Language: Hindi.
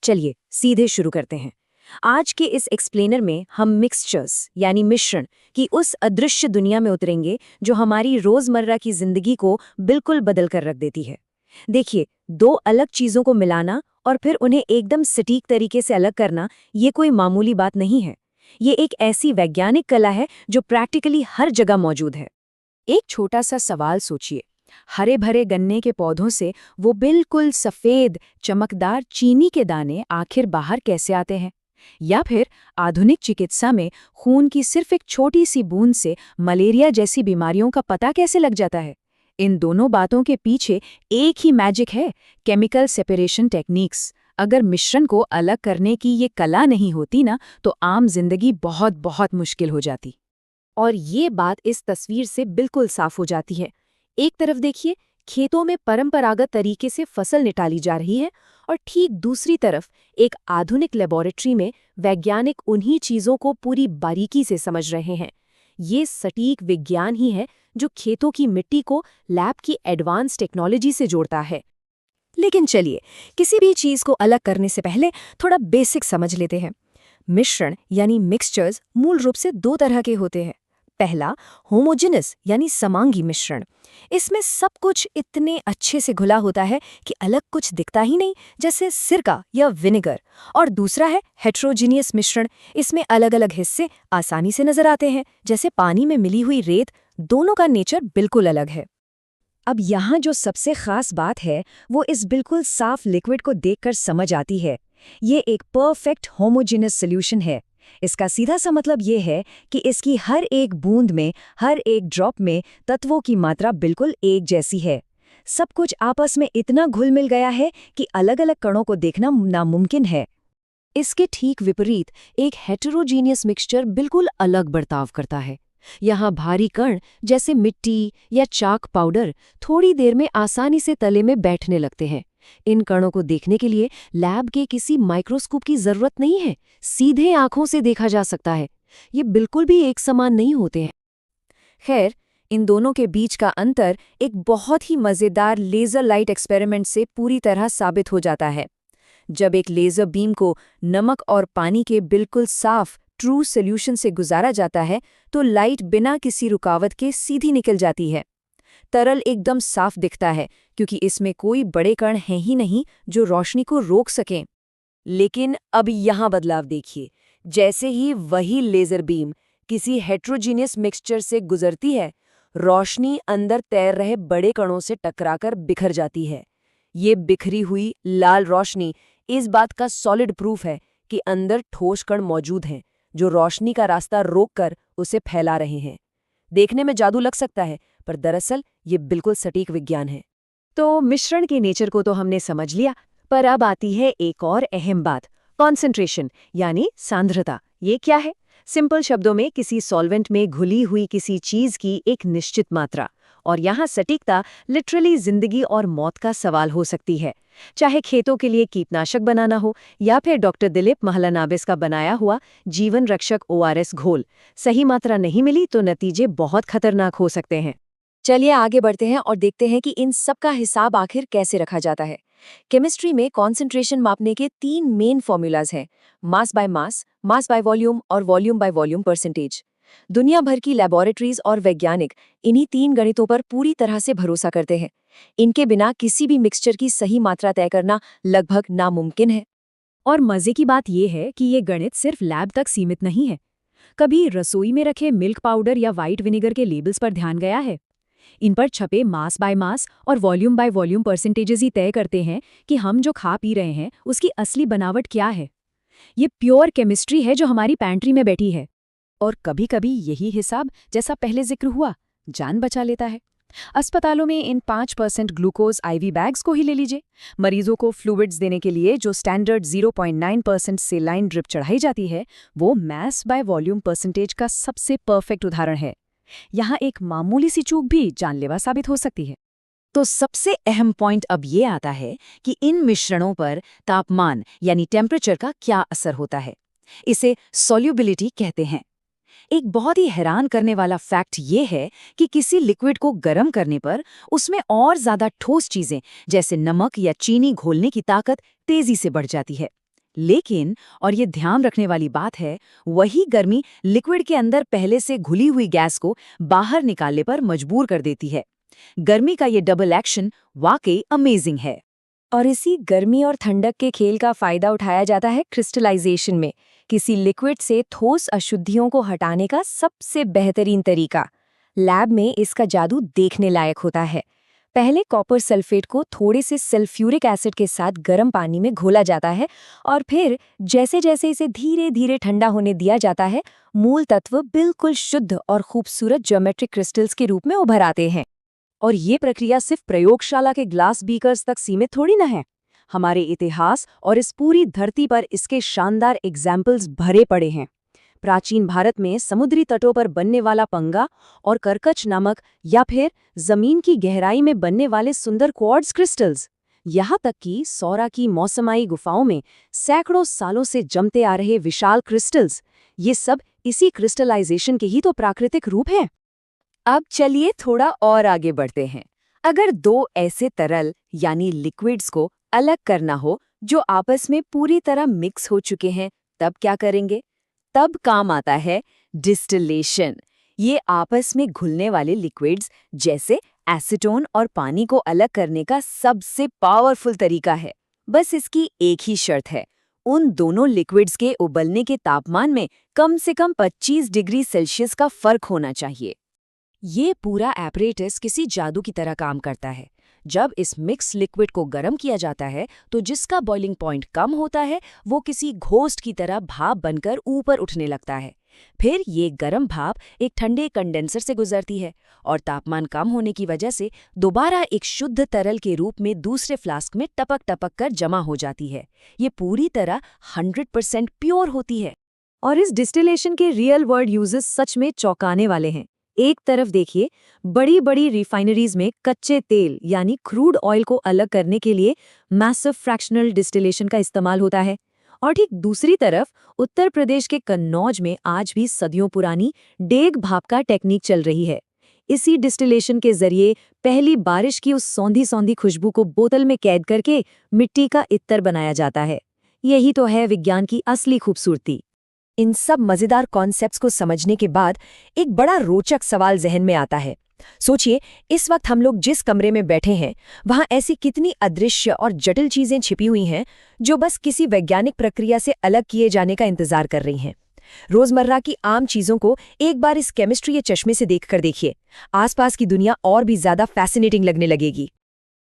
चलिए सीधे शुरू करते हैं। आज के इस एक्सप्लेनर में हम मिक्सचर्स यानी मिश्रण की उस अदृश्य दुनिया में उतरेंगे जो हमारी रोजमर्रा की जिंदगी को बिल्कुल बदल कर रख देती है। देखिए, दो अलग चीजों को मिलाना और फिर उन्हें एकदम सटीक तरीके से अलग करना, ये कोई मामूली बात नहीं है। ये एक ऐसी वैज्ञानिक कला है जो प्रैक्टिकली हर जगह मौजूद है। एक छोटा सा सवाल सोचिए, हरे भरे गन्ने के पौधों से वो बिल्कुल सफेद चमकदार चीनी के दाने आखिर बाहर कैसे आते हैं? या फिर आधुनिक चिकित्सा में खून की सिर्फ एक छोटी सी बूंद से मलेरिया जैसी बीमारियों का पता कैसे लग जाता है? इन दोनों बातों के पीछे एक ही मैजिक है, केमिकल सेपरेशन टेक्निक्स। अगर मिश्रण को अलग करने की ये कला नहीं होती ना, तो आम जिंदगी बहुत बहुत मुश्किल हो जाती। और ये बात इस तस्वीर से बिल्कुल साफ हो जाती है। एक तरफ देखिए, खेतों में परंपरागत तरीके से फसल निकाली जा रही है और ठीक दूसरी तरफ एक आधुनिक लेबोरेटरी में वैज्ञानिक उन्हीं चीजों को पूरी बारीकी से समझ रहे हैं। ये सटीक विज्ञान ही है जो खेतों की मिट्टी को लैब की एडवांस टेक्नोलॉजी से जोड़ता है। लेकिन चलिए, किसी भी चीज को अलग करने से पहले थोड़ा बेसिक समझ लेते हैं। मिश्रण यानी मिक्सचर्स मूल रूप से दो तरह के होते हैं। पहला, होमोजेनस यानी समांगी मिश्रण। इसमें सब कुछ इतने अच्छे से घुला होता है कि अलग कुछ दिखता ही नहीं, जैसे सिरका या विनेगर। और दूसरा है हेट्रोजीनियस मिश्रण। इसमें अलग अलग हिस्से आसानी से नजर आते हैं, जैसे पानी में मिली हुई रेत। दोनों का नेचर बिल्कुल अलग है। अब यहाँ जो सबसे खास बात है, वो इस बिल्कुल साफ लिक्विड को देखकर समझ आती है। ये एक परफेक्ट होमोजेनस सॉल्यूशन है। इसका सीधा सा मतलब ये है कि इसकी हर एक बूंद में, हर एक ड्रॉप में तत्वों की मात्रा बिल्कुल एक जैसी है। सब कुछ आपस में इतना घुल मिल गया है कि अलग अलग कणों को देखना नामुमकिन है। इसके ठीक विपरीत एक हेटेरोजीनियस मिक्सचर बिल्कुल अलग बर्ताव करता है। यहाँ भारी कण जैसे मिट्टी या चाक पाउडर थोड़ी देर में आसानी से तले में बैठने लगते हैं। इन कणों को देखने के लिए लैब के किसी माइक्रोस्कोप की जरूरत नहीं है, सीधे आंखों से देखा जा सकता है। ये बिल्कुल भी एक समान नहीं होते हैं। खैर, इन दोनों के बीच का अंतर एक बहुत ही मजेदार लेजर लाइट एक्सपेरिमेंट से पूरी तरह साबित हो जाता है। जब एक लेजर बीम को नमक और पानी के बिल्कुल साफ ट्रू सॉल्यूशन से गुजारा जाता है, तो लाइट बिना किसी रुकावट के सीधी निकल जाती है। तरल एकदम साफ दिखता है क्योंकि इसमें कोई बड़े कण हैं ही नहीं जो रोशनी को रोक सकें। लेकिन अब यहाँ बदलाव देखिए। जैसे ही वही लेजर बीम किसी हेट्रोजीनियस मिक्सचर से गुजरती है, रोशनी अंदर तैर रहे बड़े कणों से टकराकर बिखर जाती है। ये बिखरी हुई लाल रोशनी इस बात का सॉलिड प्रूफ है कि अंदर ठोस कण मौजूद हैं जो रोशनी का रास्ता रोककर उसे फैला रहे हैं। देखने में जादू लग सकता है, पर दरअसल ये बिल्कुल सटीक विज्ञान है। तो मिश्रण के नेचर को तो हमने समझ लिया, पर अब आती है एक और अहम बात, कॉन्सेंट्रेशन यानी सांद्रता। ये क्या है? सिंपल शब्दों में किसी सॉल्वेंट में घुली हुई किसी चीज की एक निश्चित मात्रा। और यहाँ सटीकता लिटरली जिंदगी और मौत का सवाल हो सकती है। चाहे खेतों के लिए कीटनाशक बनाना हो या फिर डॉक्टर दिलीप महलनाबिस का बनाया हुआ जीवन रक्षक ORS घोल, सही मात्रा नहीं मिली तो नतीजे बहुत खतरनाक हो सकते हैं। चलिए आगे बढ़ते हैं और देखते हैं कि इन सब का हिसाब आखिर कैसे रखा जाता है। केमिस्ट्री में कॉन्सेंट्रेशन मापने के 3 मेन फॉर्मूलाज हैं, mass by mass, mass by volume और वॉल्यूम बाय वॉल्यूम परसेंटेज। दुनिया भर की लैबोरेटरीज और वैज्ञानिक इन्हीं 3 गणितों पर पूरी तरह से भरोसा करते हैं। इनके बिना किसी भी मिक्सचर की सही मात्रा तय करना लगभग नामुमकिन है। और मजे की बात यह है कि ये गणित सिर्फ लैब तक सीमित नहीं है। कभी रसोई में रखे मिल्क पाउडर या व्हाइट विनेगर के लेबल्स पर ध्यान गया है? इन पर छपे मास बाय मास और वॉल्यूम बाय वॉल्यूम परसेंटेजेस ही तय करते हैं कि हम जो खा पी रहे हैं उसकी असली बनावट क्या है। ये प्योर केमिस्ट्री है जो हमारी पैंट्री में बैठी है। और कभी-कभी यही हिसाब, जैसा पहले जिक्र हुआ, जान बचा लेता है। अस्पतालों में इन 5% ग्लूकोज IV बैग्स को ही ले लीजिए। मरीजों को फ्लूइड्स देने के लिए जो स्टैंडर्ड 0.9% सेलाइन ड्रिप चढ़ाई जाती है, वो मास बाय वॉल्यूम परसेंटेज का सबसे परफेक्ट उदाहरण है। यहाँ एक मामूली सी चूक भी जानलेवा साबित हो सकती है। तो सबसे अहम पॉइंट अब ये आता है कि इन मिश्रणों पर तापमान यानी टेम्परेचर का क्या असर होता है। इसे सॉल्युबिलिटी कहते हैं। एक बहुत ही हैरान करने वाला फैक्ट ये है कि किसी लिक्विड को गर्म करने पर उसमें और ज्यादा ठोस चीजें जैसे नमक या चीनी घोलने की ताकत तेजी से बढ़ जाती है। लेकिन, और ये ध्यान रखने वाली बात है, वही गर्मी लिक्विड के अंदर पहले से घुली हुई गैस को बाहर निकालने पर मजबूर कर देती है। गर्मी का ये डबल एक्शन वाकई अमेजिंग है। और इसी गर्मी और ठंडक के खेल का फायदा उठाया जाता है क्रिस्टलाइजेशन में, किसी लिक्विड से ठोस अशुद्धियों को हटाने का सबसे बेहतरीन तरीका। लैब में इसका जादू देखने लायक होता है। पहले कॉपर सल्फेट को थोड़े से सल्फ्यूरिक एसिड के साथ गर्म पानी में घोला जाता है और फिर जैसे जैसे इसे धीरे धीरे ठंडा होने दिया जाता है, मूल तत्व बिल्कुल शुद्ध और खूबसूरत ज्योमेट्रिक क्रिस्टल्स के रूप में उभर आते हैं। और ये प्रक्रिया सिर्फ प्रयोगशाला के ग्लास बीकर्स तक सीमित थोड़ी न है। हमारे इतिहास और इस पूरी धरती पर इसके शानदार एग्जाम्पल्स भरे पड़े हैं। प्राचीन भारत में समुद्री तटों पर बनने वाला पंगा और करकच नमक, या फिर जमीन की गहराई में बनने वाले सुंदर क्वार्ट्ज क्रिस्टल्स, यहाँ तक कि सौरा की मौसमाई गुफाओं में सैकड़ों सालों से जमते आ रहे विशाल क्रिस्टल्स, ये सब इसी क्रिस्टलाइजेशन के ही तो प्राकृतिक रूप हैं। अब चलिए थोड़ा और आगे बढ़ते हैं। अगर दो ऐसे तरल यानी लिक्विड्स को अलग करना हो जो आपस में पूरी तरह मिक्स हो चुके हैं, तब क्या करेंगे? तब काम आता है डिस्टिलेशन। ये आपस में घुलने वाले लिक्विड्स जैसे एसीटोन और पानी को अलग करने का सबसे पावरफुल तरीका है। बस इसकी एक ही शर्त है, उन दोनों लिक्विड्स के उबलने के तापमान में कम से कम 25 डिग्री सेल्सियस का फर्क होना चाहिए। ये पूरा एपरेटस किसी जादू की तरह काम करता है। जब इस मिक्स लिक्विड को गर्म किया जाता है तो जिसका बॉइलिंग पॉइंट कम होता है वो किसी घोस्ट की तरह भाप बनकर ऊपर उठने लगता है। फिर ये गर्म भाप एक ठंडे कंडेंसर से गुजरती है और तापमान कम होने की वजह से दोबारा एक शुद्ध तरल के रूप में दूसरे फ्लास्क में टपक टपक कर जमा हो जाती है। ये पूरी तरह 100% प्योर होती है। और इस डिस्टिलेशन के रियल वर्ल्ड यूजेस सच में चौंकाने वाले हैं। एक तरफ देखिए, बड़ी बड़ी रिफाइनरीज में कच्चे तेल यानी क्रूड ऑयल को अलग करने के लिए मैसिव फ्रैक्शनल डिस्टिलेशन का इस्तेमाल होता है, और ठीक दूसरी तरफ उत्तर प्रदेश के कन्नौज में आज भी सदियों पुरानी डेग भाप का टेक्निक चल रही है। इसी डिस्टिलेशन के जरिए पहली बारिश की उस सौंधी सौंधी खुशबू को बोतल में कैद करके मिट्टी का इत्तर बनाया जाता है। यही तो है विज्ञान की असली खूबसूरती। इन सब मजेदार कॉन्सेप्ट्स को समझने के बाद एक बड़ा रोचक सवाल जहन में आता है। सोचिए, इस वक्त हम लोग जिस कमरे में बैठे हैं वहां ऐसी कितनी अदृश्य और जटिल चीजें छिपी हुई हैं जो बस किसी वैज्ञानिक प्रक्रिया से अलग किए जाने का इंतजार कर रही हैं। रोजमर्रा की आम चीजों को एक बार इस केमिस्ट्री के चश्मे से देखकर देखिए, आसपास की दुनिया और भी ज्यादा फैसिनेटिंग लगने लगेगी।